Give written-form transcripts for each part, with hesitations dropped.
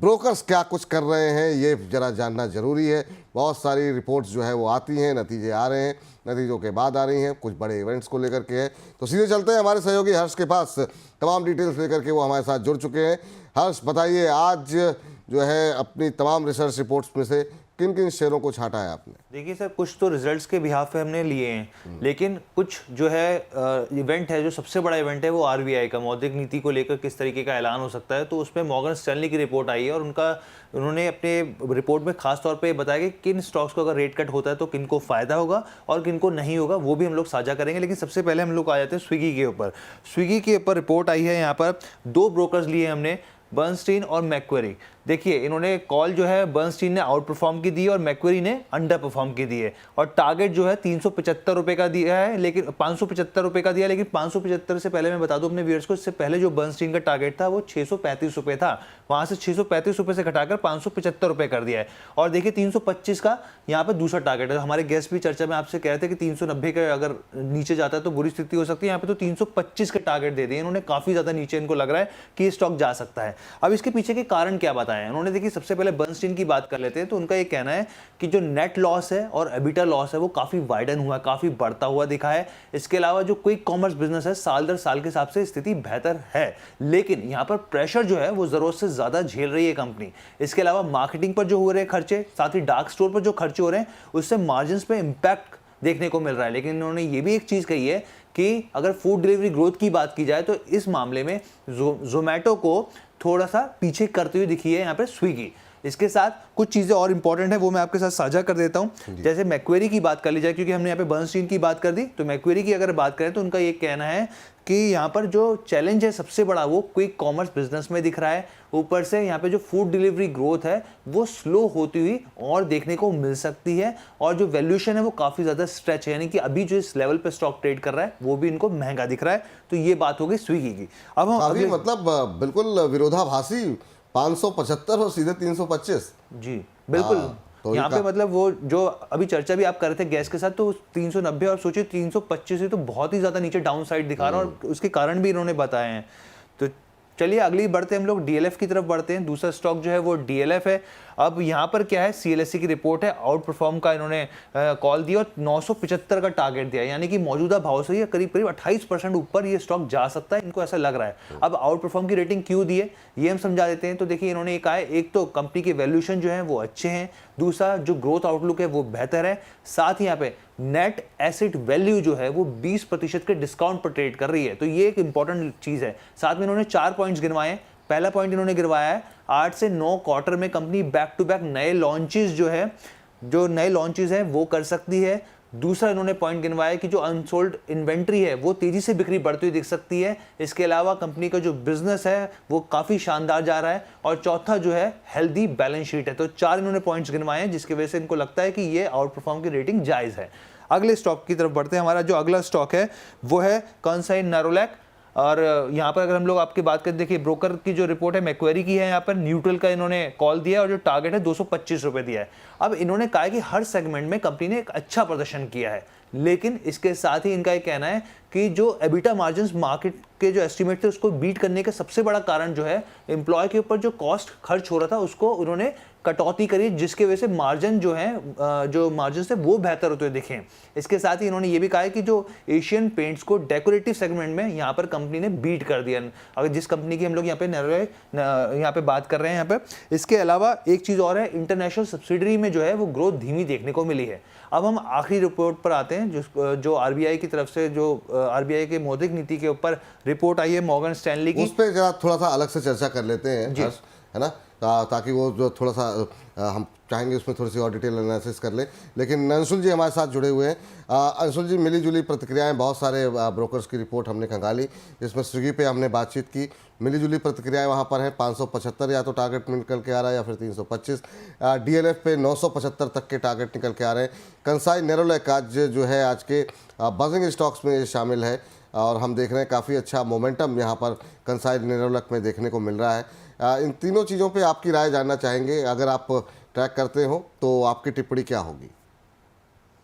Brokers क्या कुछ कर रहे हैं ये ज़रा जानना ज़रूरी है। बहुत सारी रिपोर्ट्स जो है वो आती हैं, नतीजे आ रहे हैं, नतीजों के बाद आ रही हैं, कुछ बड़े इवेंट्स को लेकर के है। तो सीधे चलते हैं हमारे सहयोगी हर्ष के पास, तमाम डिटेल्स लेकर के वो हमारे साथ जुड़ चुके हैं। हर्ष, बताइए आज जो है अपनी तमाम रिसर्च रिपोर्ट्स में से किन किन शेयरों को छांटा है आपने? देखिए सर, कुछ तो रिजल्ट्स के बिहाफ पे हमने लिए हैं, लेकिन कुछ जो है इवेंट है, जो सबसे बड़ा इवेंट है वो आरबीआई का मौद्रिक नीति को लेकर किस तरीके का ऐलान हो सकता है, तो उसमें मॉर्गन स्टैनली की रिपोर्ट आई है और उन्होंने अपने रिपोर्ट में खास तौर पे बताया कि किन स्टॉक्स को अगर रेट कट होता है तो किन को फायदा होगा और किन को नहीं होगा, वो भी हम लोग साझा करेंगे। लेकिन सबसे पहले हम लोग आ जाते हैं स्विगी के ऊपर। स्विगी के ऊपर रिपोर्ट आई है, यहाँ पर दो ब्रोकर्स लिए हमने, बर्नस्टीन और मैक्वेरी। देखिए, इन्होंने कॉल जो है बर्नस्टीन ने आउट परफॉर्म की दी है और मैक्वेरी ने अंडर परफॉर्म की दी है। और टारगेट जो है 375 रुपए का दिया है, लेकिन 575 रुपए का दिया, लेकिन 575 से पहले मैं बता दूं अपने व्यूअर्स को, इससे पहले जो बर्नस्टीन का टारगेट था वो 635 रुपए था, वहां से 635 रुपए से घटाकर 575 रुपए कर दिया है। और देखिए 325 का यहाँ पर दूसरा टारगेट है। हमारे गेस्ट भी चर्चा में आपसे कह रहे थे कि 390 का अगर नीचे जाता है तो बुरी स्थिति हो सकती है, यहाँ पे तो 325 के टारगेट दे दिए इन्होंने। काफी ज्यादा नीचे इनको लग रहा है कि ये स्टॉक जा सकता है। अब इसके पीछे के कारण क्या बताएं उन्होंने? देखिए, सबसे पहले बर्नस्टीन की बात कर लेते हैं। तो उनका ये कहना है कि जो नेट लॉस है और एबिटा लॉस है वो काफी वाइडन हुआ है, काफी बढ़ता हुआ दिखा है। इसके अलावा जो क्विक कॉमर्स बिजनेस है, साल दर साल के हिसाब से स्थिति बेहतर है, लेकिन यहाँ पर प्रेशर जो है वो जरूरत से ज्यादा झेल रही है कंपनी। इसके अलावा मार्केटिंग पर जो हो रहे खर्चे, साथ ही डार्क स्टोर पर जो खर्चे हो रहे हैं, उससे मार्जिन पे इंपैक्ट देखने को मिल रहा है। लेकिन इन्होंने ये भी एक चीज कही है कि अगर फूड डिलीवरी ग्रोथ की बात की जाए तो इस मामले में जोमैटो को थोड़ा सा पीछे करते हुए दिखी है यहाँ पे स्विगी। इसके साथ कुछ चीजें और इंपॉर्टेंट है, वो मैं आपके साथ साझा कर देता हूं। जैसे मैक्वेरी की बात कर ली जाए, क्योंकि हमने यहाँ पे बर्नस्टीन की बात कर दी, तो मैक्वेरी की अगर बात करें तो उनका ये कहना है कि यहाँ पर जो चैलेंज है सबसे बड़ा वो क्विक कॉमर्स बिजनेस में दिख रहा है। ऊपर से यहाँ पे जो फूड डिलीवरी ग्रोथ है वो स्लो होती हुई और देखने को मिल सकती है, और जो वैल्यूएशन है वो काफी ज्यादा स्ट्रेच है, यानी कि अभी जो इस लेवल पे स्टॉक ट्रेड कर रहा है वो भी इनको महंगा दिख रहा है। तो ये बात हो गई स्विगी की। अब हम अभी मतलब बिल्कुल विरोधाभासी, 575 और सीधे 325। जी बिल्कुल। तो यहाँ पे मतलब वो जो अभी चर्चा भी आप कर रहे थे गैस के साथ, तो 390 और सोचिए 325 तो बहुत ही ज्यादा नीचे डाउन साइड दिखा रहा है, और उसके कारण भी इन्होंने बताए हैं। तो चलिए अगली बढ़ते हैं हम लोग, डीएलएफ की तरफ बढ़ते हैं। दूसरा स्टॉक जो है वो डीएलएफ है। अब यहाँ पर क्या है, सीएलएससी की रिपोर्ट है, आउट परफॉर्म का इन्होंने कॉल दिया और 975 का टारगेट दिया, यानी कि मौजूदा भाव से ये करीब करीब 28% ऊपर ये स्टॉक जा सकता है, इनको ऐसा लग रहा है। अब आउट परफॉर्म की रेटिंग क्यों दी है ये हम समझा देते हैं। तो देखिए, इन्होंने कहा है, एक तो कंपनी के वैल्यूएशन जो है वो अच्छे हैं, दूसरा जो ग्रोथ आउटलुक है वो बेहतर है, साथ ही यहाँ पे नेट एसेट वैल्यू जो है वो 20% के डिस्काउंट पर ट्रेड कर रही है। तो ये एक इंपॉर्टेंट चीज है। साथ में इन्होंने 4 पॉइंट्स गिनवाए हैं। पहला पॉइंट इन्होंने गिरवाया है 8 से 9 क्वार्टर में कंपनी बैक टू बैक नए लॉन्चेस जो नए लॉन्चेस हैं वो कर सकती है। दूसरा इन्होंने पॉइंट गिनवाया कि जो अनसोल्ड इन्वेंट्री है वो तेजी से बिक्री बढ़ती हुई दिख सकती है। इसके अलावा कंपनी का जो बिजनेस है वो काफी शानदार जा रहा है। और चौथा जो है हेल्दी बैलेंस शीट है। तो 4 इन्होंने पॉइंट्स गिनवाए हैं, जिसकी वजह से इनको लगता है कि ये आउट परफॉर्म की रेटिंग जायज है। अगले स्टॉक की तरफ बढ़ते हैं। हमारा जो अगला स्टॉक है वो है कंसाई नेरोलैक। और यहाँ पर अगर हम लोग आपकी बात करें, देखिए ब्रोकर की जो रिपोर्ट है मैक्वेरी की है, यहाँ पर न्यूट्रल का इन्होंने कॉल दिया और जो टारगेट है 225 रुपए दिया है। अब इन्होंने कहा कि हर सेगमेंट में कंपनी ने एक अच्छा प्रदर्शन किया है, लेकिन इसके साथ ही इनका ये कहना है कि जो एबिटा मार्जिन्स मार्केट के जो एस्टिमेट थे उसको बीट करने का सबसे बड़ा कारण जो है एम्प्लॉय के ऊपर जो कॉस्ट खर्च हो रहा था उसको उन्होंने कटौती करी, जिसके वजह से मार्जिन जो है जो मार्जिन से वो बेहतर होते हुए दिखे। इसके साथ ही इन्होंने ये भी कहा है कि जो एशियन पेंट्स को डेकोरेटिव सेगमेंट में यहाँ पर कंपनी ने बीट कर दिया। अगर जिस कंपनी की हम लोग यहाँ पे बात कर रहे हैं यहाँ पे। इसके अलावा एक चीज और है, इंटरनेशनल सब्सिडरी में जो है वो ग्रोथ धीमी देखने को मिली है। अब हम आखिरी रिपोर्ट पर आते हैं, जो आरबीआई की तरफ से जो आरबीआई के मौद्रिक नीति के ऊपर रिपोर्ट आई है मॉर्गन स्टैनली की। उस पर जरा थोड़ा सा अलग से चर्चा कर लेते हैं है ना, ताकि वो जो थोड़ा सा हम चाहेंगे उसमें थोड़ी सी और डिटेल एनालिसिस कर ले। लेकिन अंशुल जी हमारे साथ जुड़े हुए हैं। अंशुल जी, मिली जुली प्रतिक्रियाएं, बहुत सारे ब्रोकर्स की रिपोर्ट हमने खंगाली, जिसमें स्विगी पे हमने बातचीत की। मिली जुली प्रतिक्रियाएं वहाँ पर हैं, 575 या तो टारगेट निकल के आ रहा है या फिर 325। डीएलएफ पे 975 तक के टारगेट निकल के आ रहे हैं। कंसाई नेरोलैक आज जो है आज के बजिंग स्टॉक्स में शामिल है, और हम देख रहे हैं काफ़ी अच्छा मोमेंटम यहाँ पर कंसाई नेरोलैक में देखने को मिल रहा है। इन तीनों चीज़ों पे आपकी राय जानना चाहेंगे, अगर आप ट्रैक करते हो तो आपकी टिप्पणी क्या होगी?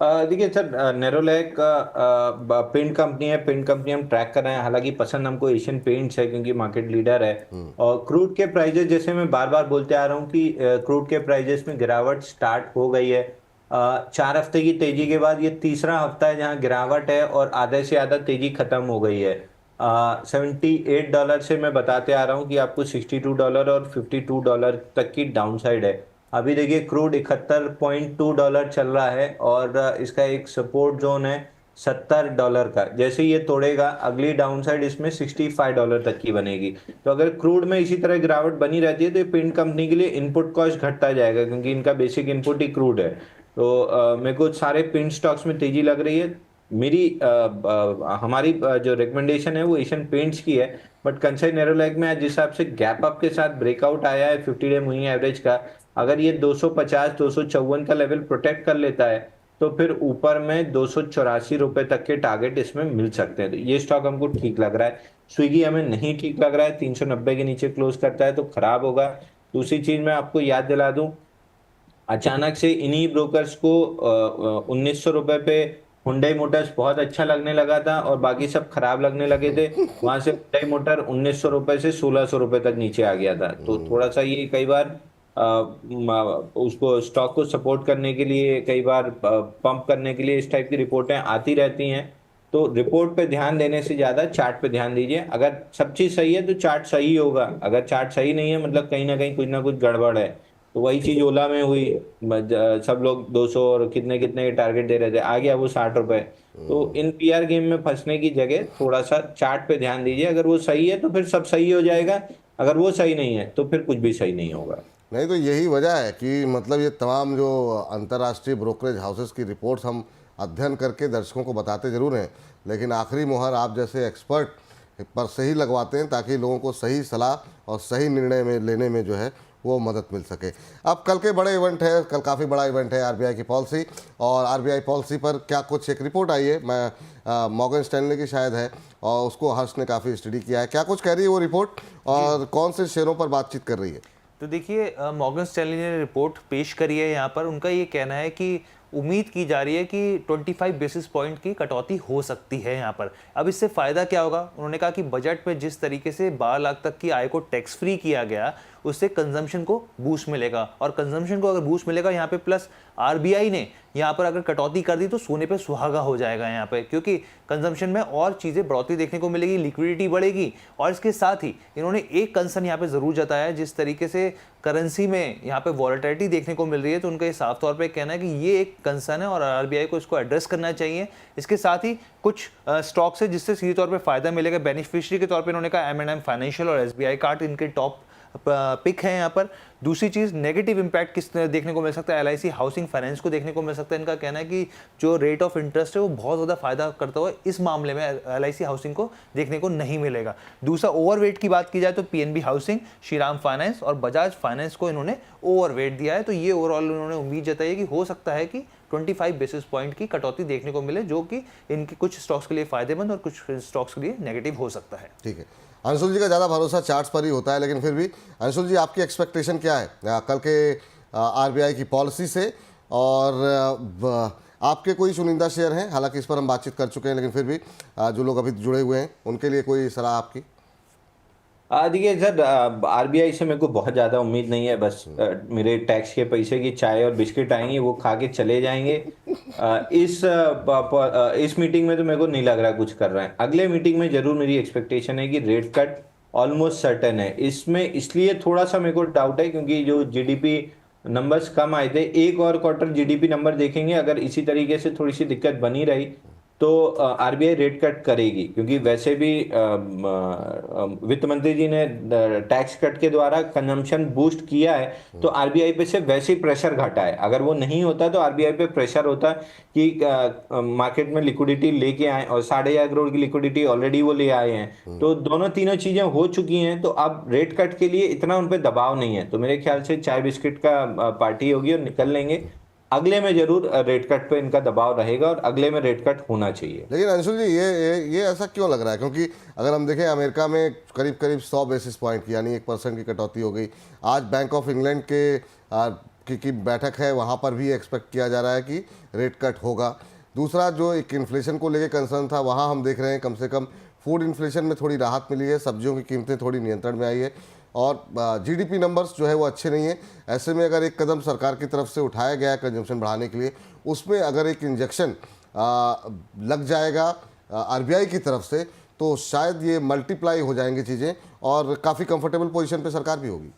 देखिए सर, नेरोलैक पेंट कंपनी है, पेंट कंपनी हम ट्रैक कर रहे हैं। हालांकि पसंद हमको एशियन पेंट्स है क्योंकि मार्केट लीडर है। और क्रूड के प्राइजेस, जैसे मैं बार बार बोलते आ रहा हूँ कि क्रूड के प्राइजेस में गिरावट स्टार्ट हो गई है। 4 हफ्ते की तेजी के बाद ये तीसरा हफ्ता है जहां गिरावट है और आधे से ज्यादा तेजी खत्म हो गई है। $78 से मैं बताते आ रहा हूँ कि आपको $62 और $52 तक की डाउन साइड है। अभी देखिए क्रूड $71.2 चल रहा है और इसका एक सपोर्ट जोन है $70 का। जैसे ये तोड़ेगा अगली डाउन साइड इसमें $65 तक की बनेगी। तो अगर क्रूड में इसी तरह गिरावट बनी रहती है तो ये पेंट कंपनी के लिए इनपुट कॉस्ट घटता जाएगा क्योंकि इनका बेसिक इनपुट ही क्रूड है। तो मेरे को सारे पेंट स्टॉक्स में तेजी लग रही है। मेरी हमारी जो रिकमेंडेशन है वो एशियन पेंट्स की है। बट कंसाई नेरोलैक में आज जिस हिसाब से गैप अप के साथ ब्रेकआउट आया है 50 डे मूविंग एवरेज का, अगर ये 250-254 का लेवल प्रोटेक्ट कर लेता है तो फिर ऊपर में ₹284 तक के टारगेट इसमें मिल सकते हैं। तो ये स्टॉक हमको ठीक लग रहा है। स्विगी हमें नहीं ठीक लग रहा है, 390 के नीचे क्लोज करता है तो खराब होगा। दूसरी चीज मैं आपको याद दिला दूं, अचानक से इन्हीं ब्रोकर्स को ₹1900 पे हुंडई मोटर्स बहुत अच्छा लगने लगा था और बाकी सब खराब लगने लगे थे। वहां से हुंडई मोटर ₹1900 से ₹1600 तक नीचे आ गया था। तो थोड़ा सा ये कई बार उसको स्टॉक को सपोर्ट करने के लिए, कई बार पंप करने के लिए इस टाइप की रिपोर्टें आती रहती हैं। तो रिपोर्ट पे ध्यान देने से ज्यादा चार्ट पे ध्यान दीजिए। अगर सब चीज सही है तो चार्ट सही होगा, अगर चार्ट सही नहीं है मतलब कहीं ना कुछ गड़बड़ है। तो वही चीज ओला में हुई। सब लोग 200 और कितने कितने टारगेट दे रहे थे, आ गया वो ₹60। तो इन पीआर गेम में फंसने की जगह थोड़ा सा चार्ट पे ध्यान दीजिए। अगर वो सही है तो फिर सब सही हो जाएगा, अगर वो सही नहीं है तो फिर कुछ भी सही नहीं होगा। नहीं तो यही वजह है कि मतलब ये तमाम जो अंतर्राष्ट्रीय ब्रोकरेज हाउसेस की रिपोर्ट्स हम अध्ययन करके दर्शकों को बताते ज़रूर हैं, लेकिन आखिरी मुहर आप जैसे एक्सपर्ट पर सही लगवाते हैं ताकि लोगों को सही सलाह और सही निर्णय में लेने में जो है वो मदद मिल सके। अब कल के बड़े इवेंट है, कल काफ़ी बड़ा इवेंट है आरबीआई की पॉलिसी, और आरबीआई पॉलिसी पर क्या कुछ एक रिपोर्ट आई है, मैं मॉर्गन स्टैनली की शायद है, और उसको हर्ष ने काफ़ी स्टडी किया है। क्या कुछ कह रही है वो रिपोर्ट और कौन से शेयरों पर बातचीत कर रही है? तो देखिए, मॉर्गन स्टैनली ने रिपोर्ट पेश करी है यहाँ पर। उनका ये कहना है कि उम्मीद की जा रही है कि 25 बेसिस पॉइंट की कटौती हो सकती है यहाँ पर। अब इससे फ़ायदा क्या होगा? उन्होंने कहा कि बजट में जिस तरीके से 12 लाख तक की आय को टैक्स फ्री किया गया, उससे कंजम्पशन को बूस्ट मिलेगा, और कंजम्पशन को अगर बूस्ट मिलेगा यहाँ पे, प्लस आरबीआई ने यहाँ पर अगर कटौती कर दी तो सोने पे सुहागा हो जाएगा यहाँ पे, क्योंकि कंजम्पशन में और चीज़ें बढ़ोतरी देखने को मिलेगी, लिक्विडिटी बढ़ेगी। और इसके साथ ही इन्होंने एक कंसर्न यहाँ पे ज़रूर जताया है, जिस तरीके से करेंसी में यहाँ पे वॉलेटिलिटी देखने को मिल रही है, तो उनका ये साफ तौर पे कहना है कि ये एक कंसर्न है और आरबीआई को इसको एड्रेस करना चाहिए। इसके साथ ही कुछ स्टॉक्स है जिससे सीधे तौर पे फायदा मिलेगा। बेनिफिशियरी के तौर पे इन्होंने कहा M&M फाइनेंशियल और SBI कार्ड इनके टॉप पिक है यहाँ पर। दूसरी चीज़, नेगेटिव इम्पैक्ट किस देखने को मिल सकता है? LIC हाउसिंग फाइनेंस को देखने को मिल सकता है। इनका कहना है कि जो रेट ऑफ इंटरेस्ट है वो बहुत ज़्यादा फायदा करता हुआ इस मामले में LIC हाउसिंग को देखने को नहीं मिलेगा। दूसरा, ओवरवेट की बात की जाए तो PNB हाउसिंग, श्रीराम फाइनेंस और बजाज फाइनेंस को इन्होंने ओवरवेट दिया है। तो ये ओवरऑल उन्होंने उम्मीद जताई है कि हो सकता है कि 25 बेसिस पॉइंट की कटौती देखने को मिले, जो कि इनके कुछ स्टॉक्स के लिए फायदेमंद और कुछ स्टॉक्स के लिए नेगेटिव हो सकता है। ठीक है, अंशुल जी का ज़्यादा भरोसा चार्ट्स पर ही होता है, लेकिन फिर भी अंशुल जी आपकी एक्सपेक्टेशन क्या है कल के आरबीआई की पॉलिसी से? और आपके कोई चुनिंदा शेयर हैं, हालांकि इस पर हम बातचीत कर चुके हैं, लेकिन फिर भी जो लोग अभी जुड़े हुए हैं उनके लिए कोई सलाह आपकी? देखिए सर, आरबीआई से मेरे को बहुत ज़्यादा उम्मीद नहीं है। बस मेरे टैक्स के पैसे की चाय और बिस्किट आएंगे, वो खा के चले जाएंगे। इस मीटिंग में तो मेरे को नहीं लग रहा कुछ कर रहे हैं। अगले मीटिंग में जरूर मेरी एक्सपेक्टेशन है कि रेट कट ऑलमोस्ट सर्टेन है। इसमें इसलिए थोड़ा सा मेरे को डाउट है क्योंकि जो जीडीपी नंबर्स कम आए थे, एक और क्वार्टर जीडीपी नंबर देखेंगे, अगर इसी तरीके से थोड़ी सी दिक्कत बनी रही तो आरबीआई रेट कट करेगी। क्योंकि वैसे भी वित्त मंत्री जी ने टैक्स कट के द्वारा कंजम्पशन बूस्ट किया है, तो आरबीआई पे से वैसे ही प्रेशर घटा है। अगर वो नहीं होता तो आरबीआई पे प्रेशर होता कि मार्केट में लिक्विडिटी लेके आए, और 1,500 करोड़ की लिक्विडिटी ऑलरेडी वो ले आए हैं। तो दोनों तीनों चीजें हो चुकी हैं, तो अब रेट कट के लिए इतना उन पर दबाव नहीं है। तो मेरे ख्याल से चाय बिस्किट का पार्टी होगी और निकल लेंगे। अगले में जरूर रेट कट पे इनका दबाव रहेगा और अगले में रेट कट होना चाहिए। लेकिन अंशुल जी ये ऐसा क्यों लग रहा है? क्योंकि अगर हम देखें अमेरिका में करीब 100 बेसिस पॉइंट की, यानी 1% की कटौती हो गई। आज बैंक ऑफ इंग्लैंड के की बैठक है, वहाँ पर भी एक्सपेक्ट किया जा रहा है कि रेट कट होगा। दूसरा जो एक इन्फ्लेशन को लेकर कंसर्न था, वहाँ हम देख रहे हैं कम से कम फूड इन्फ्लेशन में थोड़ी राहत मिली है, सब्जियों की कीमतें थोड़ी नियंत्रण में आई है और जीडीपी नंबर्स जो है वो अच्छे नहीं है। ऐसे में अगर एक कदम सरकार की तरफ से उठाया गया है कंजम्पशन बढ़ाने के लिए, उसमें अगर एक इंजेक्शन लग जाएगा आरबीआई की तरफ से, तो शायद ये मल्टीप्लाई हो जाएंगी चीज़ें और काफ़ी कंफर्टेबल पोजीशन पे सरकार भी होगी।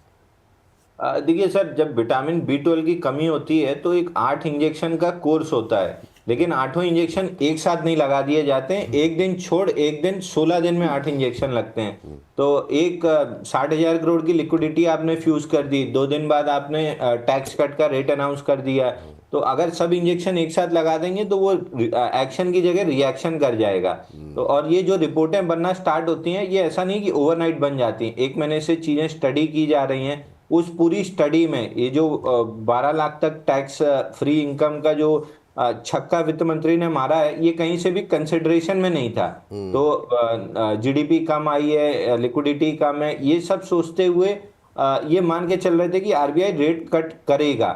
देखिए सर, जब विटामिन B12 की कमी होती है तो एक 8 इंजेक्शन का कोर्स होता है, लेकिन 8 इंजेक्शन एक साथ नहीं लगा दिए जाते हैं, एक दिन छोड़ एक दिन, 16 दिन में 8 इंजेक्शन लगते हैं। तो एक 60,000 करोड़ की लिक्विडिटी आपने फ्यूज कर दी, 2 दिन बाद आपने टैक्स कट का रेट अनाउंस कर दिया, तो अगर सब इंजेक्शन एक साथ लगा देंगे तो वो एक्शन की जगह रिएक्शन कर जाएगा। तो और ये जो रिपोर्टें बनना स्टार्ट होती हैं, ये ऐसा नहीं कि ओवरनाइट बन जाती हैं, 1 महीने से चीजें स्टडी की जा रही हैं। उस पूरी स्टडी में ये जो 12 लाख तक टैक्स फ्री इनकम का जो छक्का वित्त मंत्री ने मारा है, ये कहीं से भी कंसिडरेशन में नहीं था। तो जीडीपी कम आई है, लिक्विडिटी कम है, ये सब सोचते हुए ये मान के चल रहे थे कि आरबीआई रेट कट करेगा।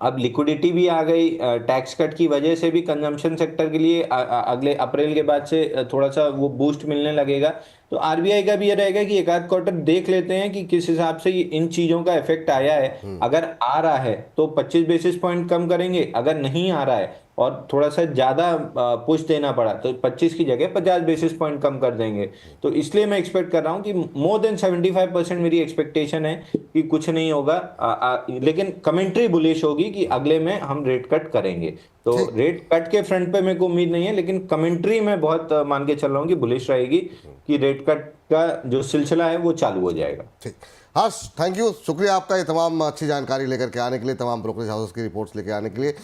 अब लिक्विडिटी भी आ गई, टैक्स कट की वजह से भी कंजम्पशन सेक्टर के लिए अगले अप्रैल के बाद से थोड़ा सा वो बूस्ट मिलने लगेगा। तो आरबीआई का भी ये रहेगा कि एक आध क्वार्टर देख लेते हैं कि किस हिसाब से इन चीजों का इफेक्ट आया है। अगर आ रहा है तो 25 बेसिस पॉइंट कम करेंगे, अगर नहीं आ रहा है और थोड़ा सा ज्यादा पुश देना पड़ा तो 25 की जगह 50 बेसिस पॉइंट कम कर देंगे। तो इसलिए मैं एक्सपेक्ट कर रहा हूं कि मोर देन 75% मेरी एक्सपेक्टेशन है कि कुछ नहीं होगा, लेकिन कमेंट्री बुलिश होगी कि अगले में हम रेट कट करेंगे। तो रेट कट के फ्रंट पे मेरे को उम्मीद नहीं है, लेकिन कमेंट्री में बहुत मान के चल रहा हूँ कि बुलिश रहेगी कि रेट कट का जो सिलसिला है वो चालू हो जाएगा। ठीक, हर्ष, थैंक यू, शुक्रिया आपका ये तमाम अच्छी जानकारी लेकर के आने के लिए, तमाम ब्रोकरेज हाउसेस की रिपोर्ट्स लेके आने के लिए।